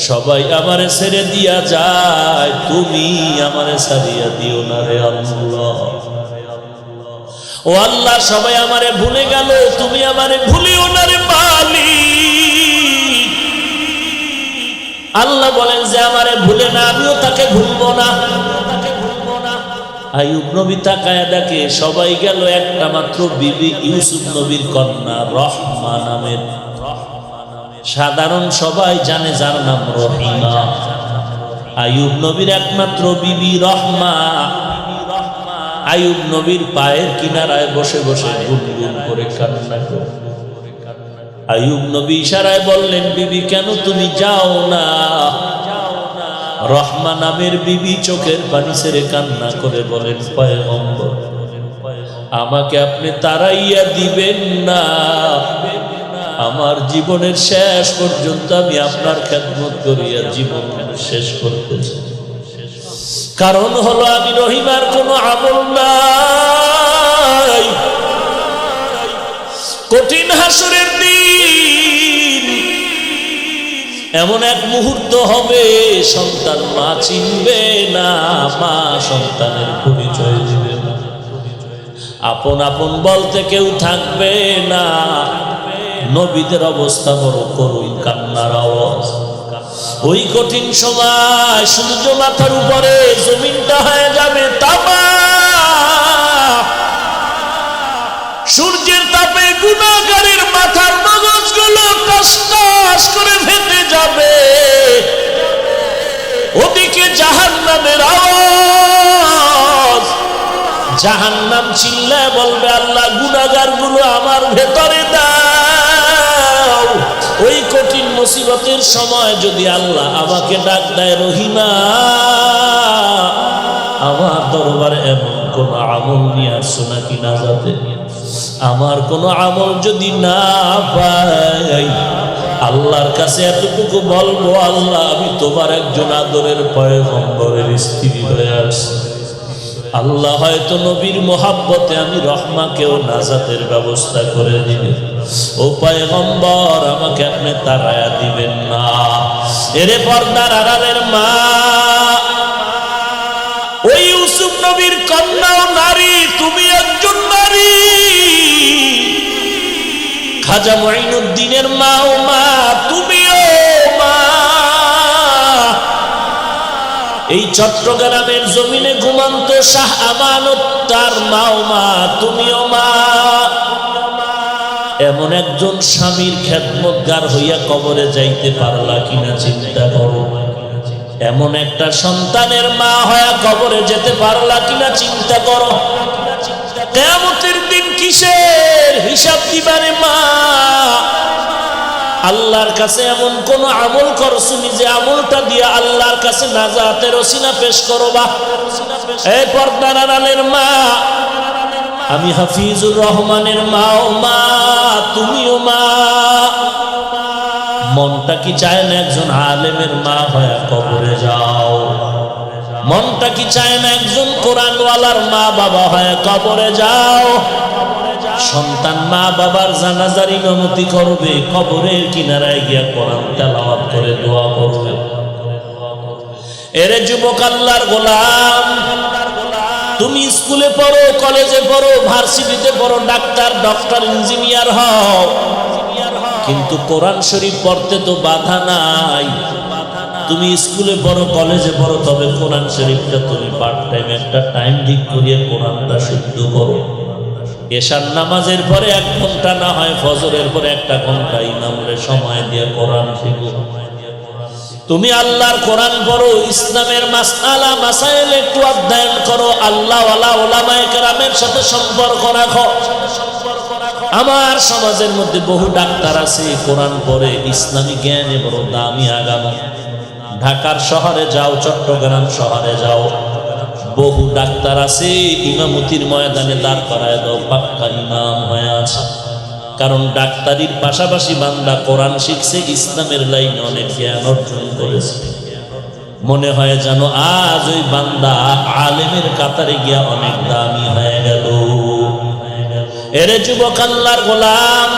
সবাই আমারে ছেড়ে দিয়া যায়, তুমি আমারে ছাড়িয়া দিও না রে আল্লাহ। ও আল্লাহ, সবাই আমারে ভুলে গেল, তুমি আমারে ভুলিও না রে মালিক। আল্লাহ বলেন যে আমারে ভুলে না, আমিও তাকে ভুলবো না। আইয়ুব নবী তাকায়া দেখে সবাই গেল, একটা মাত্র বিবি ইউসুফ নবীর কন্যা রহমা নামের, সাধারণ সবাই জানে যার নাম রহিমা। আইয়ুব নবীর একমাত্র বিবি রহমা আইয়ুব নবীর পায়ের কিনারায় বসে বসে গুনগুন করে কান্না করে। আইয়ুব নবী ইশারায় বললেন, বিবি কেন তুমি যাও না? রহমা নামের বিবি চোখের পানি ছেড়ে কান্না করে বলেন, পয়গম্বর, আমাকে আপনি তাড়াইয়া দিবেন না, আমার জীবনের শেষ পর্যন্ত আমি আপনার খেদমত করিয়া জীবন শেষ করতে চাই। কারণ হলো আমি রহিমার কোনো আমল নাই। কঠিন হাসরের দিন এমন এক মুহূর্ত হবে, সন্তান মা চিনবে না, মা সন্তানের পরিচয় দিবে না, আপন আপন বলতে কেউ থাকবে না। নবীদের অবস্থা বড় করুণ, কান্নার আওয়াজ। ওই কঠিন সময় সূর্য মাথার উপরে, জমিনটা হয়ে যাবে তামা, সূর্যের তাপে গুনাহগারের মাথার মগজগুলো টস টস করে ফেটে যাবে। ওদিকে জাহান্নামের আওয়াজ, জাহান্নাম চিল্লায় বলবে, আল্লাহ গুনাহগারগুলো আমার ভেতরে দাও। ওই কঠিন মুসিবতের সময় যদি আল্লাহ আমাকে ডাক দেয়, রহিমা, আমার দরবারে এমন কোন আমল নিয়ে আসছো নাকি না যাতে, আমার কোন আমল যদি না পাই, আল্লাহর কাছে এতটুকু বলবো, আল্লাহ আমি তোমার একজন আদরের পয়গম্বরের স্ত্রী হয়ে আসছি। আল্লাহ হয়তো নবীর মোহাব্বতে আমি রহমাকেও নাজাতের ব্যবস্থা করে দিবে। ও পয়গম্বর, আমাকে আপনি তাড়ায়া দিবেন না। এরে পর্দার আড়ালের মা, ওই ইউসুফ নবীর কন্যা ও নারী, তুমি একজন নারী। খাজা মুঈনুদ্দিনের মা ও মা, তুমিও মা। এই চট্টগ্রামের জমিনে ঘুমন্ত শাহ আমানত তার মা ও মা, তুমিও মা। এমন একজন স্বামীর খেদমতগার হইয়া কবরে যাইতে পারলা কিনা চিন্তা করো। এমন একটা সন্তানের মা হইয়া কবরে যেতে পারলা কিনা চিন্তা করো। কিয়ামতের দিন কিসের হিসাব দিবারে মা? আল্লাহর কাছে এমন কোন আমল করছুনি যে আমলটা দিয়া আল্লাহর কাছে নাজাতের ওসিলা পেশ করবা। এই পর্দার আড়ালের মা, আমি হাফিজুর রহমানের মা ও মা, তুমিও মা। মনটা কি চায় না একজন আলেমের মা হয়ে কবরে যাও? মনটা কি চায় না একজন কোরআনওয়ালার মা বাবা হয়ে কবরে যাও? সন্তান মা বাবার জানাজার ইমামতি করবে, কবরের কিনারায় গিয়া কোরআন তেলাওয়াত করে দোয়া করবে। এরে যুবক আল্লাহর গোলাম, তুমি স্কুলে পড়ো, কলেজে পড়ো, ভার্সিটিতে পড়ো, ডক্টর ইঞ্জিনিয়ার হও, কিন্তু কোরআন শরীফ পড়তে তো বাধা নাই। তুমি স্কুলে পড়ো, কলেজে পড়ো, তবে কোরআন শরীফটা তুমি পার্ট টাইম একটা টাইম ঠিক করিয়ে কোরআনটা শুদ্ধ করো। এশার নামাজের পরে 1 ঘন্টা, না হয় ফজরের পরে 1 ঘন্টা ইমামরে সময় দিয়ে কোরআন শিখো। তুমি আল্লাহর কোরআন পড়ো, ইসলামের মাসআলা মাসাইল একটু অধ্যয়ন করো, আল্লাহ ওয়ালা উলামায়ে কেরামের সাথে সম্পর্ক রাখো। আমার সমাজের মধ্যে বহু ডাক্তার আছে, কোরআন পড়ে, ইসলামী জ্ঞানে বড় দামি আগামী। ঢাকার শহরে যাও, চট্টগ্রাম শহরে যাও, বহু ডাক্তার আছে, ইমামতির ময়দানে দাঁড় করায় দাও, পাক্কা ইমাম হয়ে আছে। কারণ ডাক্তারির পাশাপাশি বান্দা কোরআন শিখছে, ইসলামের লাইনে অনেক জ্ঞান অর্জন করেছে। মনে হয় যেন আজ ওই বান্দা আলেমের কাতারে গিয়া অনেক দামি হয়ে গেল। এরে যুবক, আল্লাহর গোলাম,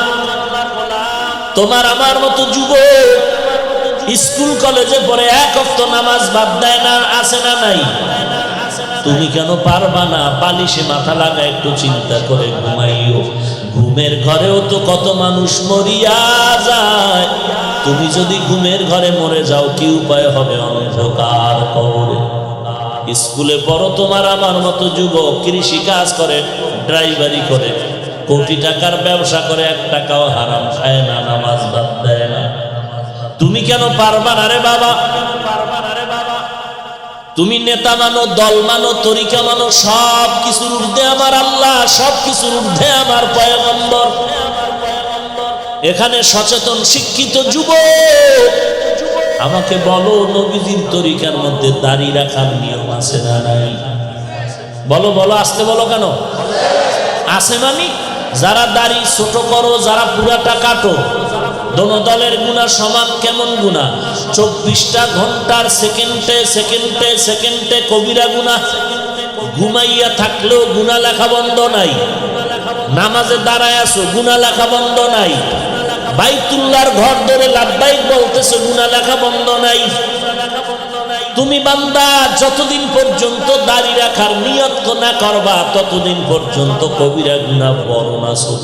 তোমার আমার মতো যুবক স্কুল কলেজে পড়ে এক ওয়াক্ত নামাজ বাদ দেয় না, আছে না নাই? তুমি কেন পারবা না? বালিশে মাথা লাগা একটু চিন্তা করে ঘুমাইও। ঘুমের ঘরেও তো কত মানুষ মরিয়া যায়। তুমি যদি ঘুমের ঘরে মরে যাও, কি উপায় হবে? অন্ধকার কবরে। স্কুলে পড়ো, তোমার আমার মতো যুবক কৃষি কাজ করে, ড্রাইভারি করে, কোটি টাকার ব্যবসা করে, 1 টাকাও হারাম খায় না, নামাজ বাদ দেয় না। তুমি কেন পারবা না রে বাবা? তুমি নেতা মানো, দল মানো, তরিকা মানো, সব কিছুর ঊর্ধ্বে আমার আল্লাহ, সব কিছুর ঊর্ধ্বে আমার পয়গম্বর। এখানে সচেতন শিক্ষিত যুবক, আমাকে বলো, নবীজির তরিকার মধ্যে দাড়ি রাখার নিয়ম আছে না নাই? বলো বলো, আসতে বলো কেন? আছে মানে যারা দাড়ি ছোট করো, যারা পুরাটা কাটো, দোনো দলের গুনাহ সমান। কেমন গুনাহ? 24টা ঘন্টার সেকেন্ডে সেকেন্ডে সেকেন্ডে কবিরা গুনাহ। ঘুমাইয়া থাকলেও গুনাহ লেখা বন্ধ নাই। নামাজে দাঁড়ায় আছো, গুনাহ লেখা বন্ধ নাই। বাইতুল্লাহর ঘর ধরে লাব্বাইক বলতেছো, গুনাহ লেখা বন্ধ নাই। তুমি বান্দা যতদিন পর্যন্ত দাড়ি রাখার নিয়ত না করবা, ততদিন পর্যন্ত কবিরা গুনাহ বড় না ছোট,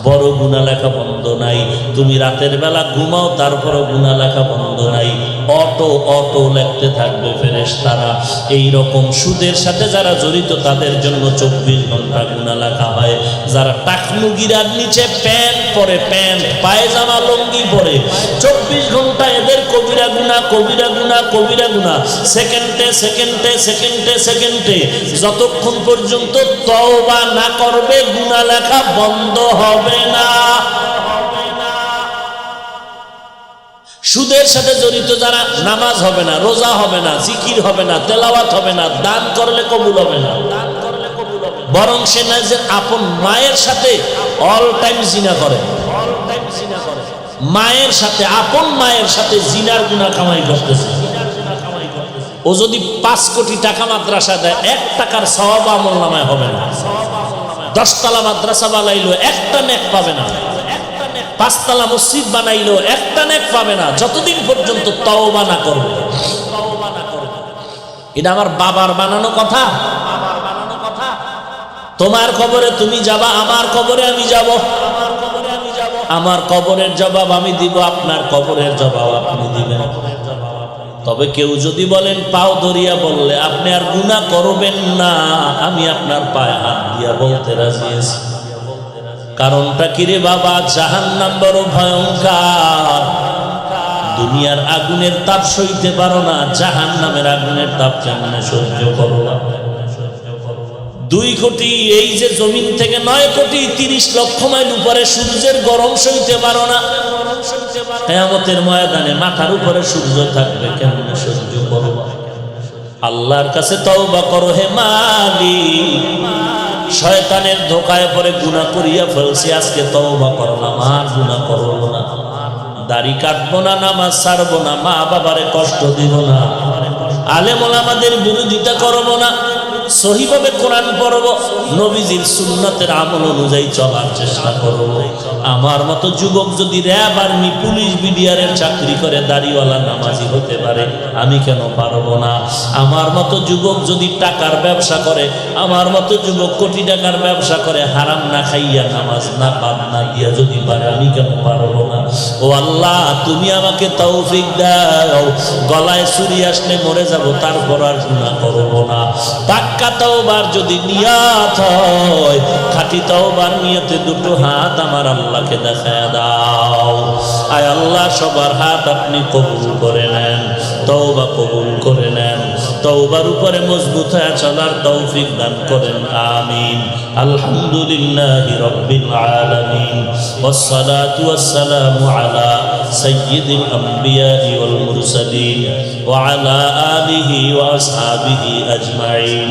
বড় গুনাহ লেখা বন্ধ নাই। তুমি রাতের বেলা ঘুমাও, তারপরও গুনাহ লেখা বন্ধ নাই। অটো অটো লিখতে থাকবে ফেরেশতারা। এই রকম সুদের সাথে যারা জড়িত, তাদের জন্য 24 ঘন্টা গুনাহ লেখা হয়। যারা টাকনু গিরার নিচে প্যান্ট পরে, প্যান্ট পায়জামা লুঙ্গি পরে, 24 ঘন্টা এদের কবিরা গুনাহ, কবিরা গুনাহ, কবিরা গুনাহ। সেকেন্ডে সেকেন্ডে সেকেন্ডে সেকেন্ডে যতক্ষণ পর্যন্ত তওবা না করবে, গুনাহ লেখা বন্ধ হবে না। সুদের সাথে জড়িত যারা, নামাজ হবে না, রোজা হবে না, জিকির হবে না, তেলাওয়াত হবে না, দান করলে কবুল হবে না, বরং সে নিজের আপন মায়ের সাথে অল টাইম জিনা করে। মায়ের সাথে, আপন মায়ের সাথে জিনার গুনাহ কামাই করতেছে। ও যদি 5 কোটি টাকা মাদ্রাসা দেয়, 1 টাকার সওয়াব আমলনামায় হবে না। 10 তলা মাদ্রাসা বানাইলো, একটা নেক পাবে না। 5 তলা মসজিদ বানাইলো, একটা নেক পাবে না, যতদিন পর্যন্ত তওবা না করবে। এটা আমার বাবার বানানো কথা। তোমার কবরে তুমি যাবা, আমার কবরে আমি যাব। আমার কবরের জবাব আমি দিব, আপনার কবরের জবাব আপনি দিবেন। তবে কেউ যদি বলেন, পাও ধরিয়া বললে আপনি আর গুনাহ করবেন না, আমি আপনার পায়ে হাত দিয়া বলতে রাজি আছি। কারণটা কি রে বাবা? জাহান্নাম বড় ভয়ঙ্কর। দুনিয়ার আগুনের তাপ সইতে পারো না, জাহান্নামের আগুনের তাপ কেমনে সহ্য করবা? 2 কোটি, এই যে জমিন থেকে 9 কোটি 30 লক্ষ মাইল উপরে সূর্যের গরম সইতে পারো না। কিয়ামতের ময়দানে মাথার উপরে সূর্য থাকবে, কেমনে সহ্য করবা? আল্লাহর কাছে তওবা করো, হে মালিক, শয়তানের ধোকায় পড়ে গুনাহ করিয়া ফেলছি, আজকে তওবা করলাম, আর গুনাহ করব না, দাড়ি কাটবো না, নামাজ ছাড়বো না, মা বাবারে কষ্ট দিব না, আলেম ওলামাদের বিরোধিতা করব না, সহিভাবে কোরআন পড়ব, নবীজির সুন্নাতের আমল অনুযায়ী চলার চেষ্টা করব। আমার মতো যুবক যদি র‍্যাব, আর্মি, পুলিশ, বিডিআরের চাকরি করে দাড়িওয়ালা নামাজি হতে পারে, আমি কেন পারবো না? আমার মতো যুবক যদি টাকার ব্যবসা করে, আমার মতো যুবক কোটি টাকার ব্যবসা করে, হারাম না খাইয়া, নামাজ না বাদ না দিয়া যদি পারে, আমি কেন পারবো না? ও আল্লাহ, তুমি আমাকে তৌফিক দাও। গলায় ছুরি আসলে মরে যাব, তারপর আর গুনাহ করবো না। পাক্কা তওবার যদি নিয়ত হয়, খাঁটি তওবার নিয়তে 2 হাত আমার আল্লাহকে দেখায় দাও। আয় আল্লাহ সবার হাত আপনি কবুল করে নেন, তওবা কবুল করে নেন, তওবার উপরে মজবুত হয়ে চলার তৌফিক দান করেন, আমিন। আলহামদুলিল্লাহি রাব্বিল আলামিন, ওয়াসসালাতু ওয়াসসালামু আলা সাইয়্যিদিল আমবিয়া'i ওয়াল মুরসালিন ওয়া আলা আলিহি ওয়া আসহাবিহি আজমাইন।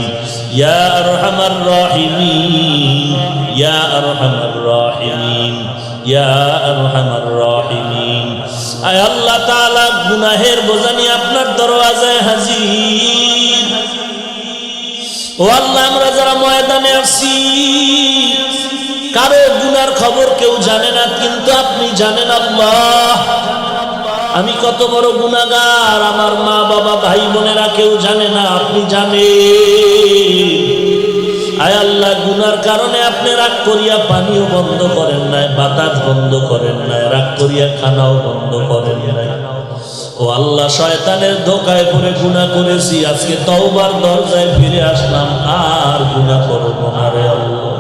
ইয়া আরহামার রাহিমিন, ইয়া আরহামার রাহিমিন, ইয়া আরহামার রাহিমিন। আয় আল্লাহ তাআলা, গুনাহের বোঝা নিয়ে আপনার দরওয়াজায় হাজির। ও আল্লাহ, আমরা যারা ময়দানে আসছি, কারো গুনার খবর কেউ জানে না, কিন্তু আপনি জানেন আল্লাহ। আমি কত বড় গুনাহগার, আমার মা বাবা ভাই বোনেরা কেউ জানে না, আপনি জানেন। আয় আল্লাহ, গুনার কারণে আপনি রাগ করিয়া পানিও বন্ধ করেন নাই, বাতাস বন্ধ করেন নাই, রাগ করিয়া খানাও বন্ধ করেন নাই। ও আল্লাহ, শয়তানের ধোকায় পড়ে গুনাহ করেছি, আজকে তওবার দরজায় ফিরে আসলাম, আর গুনাহ করব না রে আল্লাহ।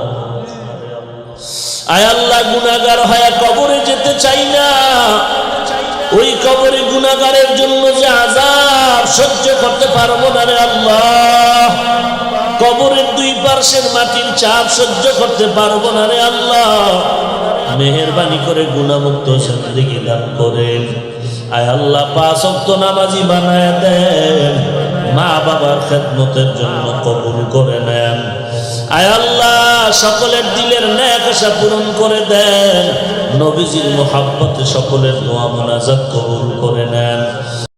আয় আল্লাহ, গুনাহগার হয়ে কবরে যেতে চাই না। ওই কবরে গুনাহগারের জন্য যে আযাব সহ্য করতে পারবো না রে আল্লাহ। কবরের দুই পার্শ্বের মাটির চাপ সহ্য করতে পারবো না রে আল্লাহ। মেহেরবানি করে গুনাহমুক্ত জিন্দেগি দান করেন। আয় আল্লাহ, 5 ওয়াক্ত নামাজি বানায় দেন, মা বাবার খেদমতের জন্য কবুল করে নেন। আয় আল্লাহ, সকলের দিলের নেক আশা পূরণ করে দেন। নবীজির মুহাব্বতে সকলের দোয়া মুনাজাত কবুল করে নেন।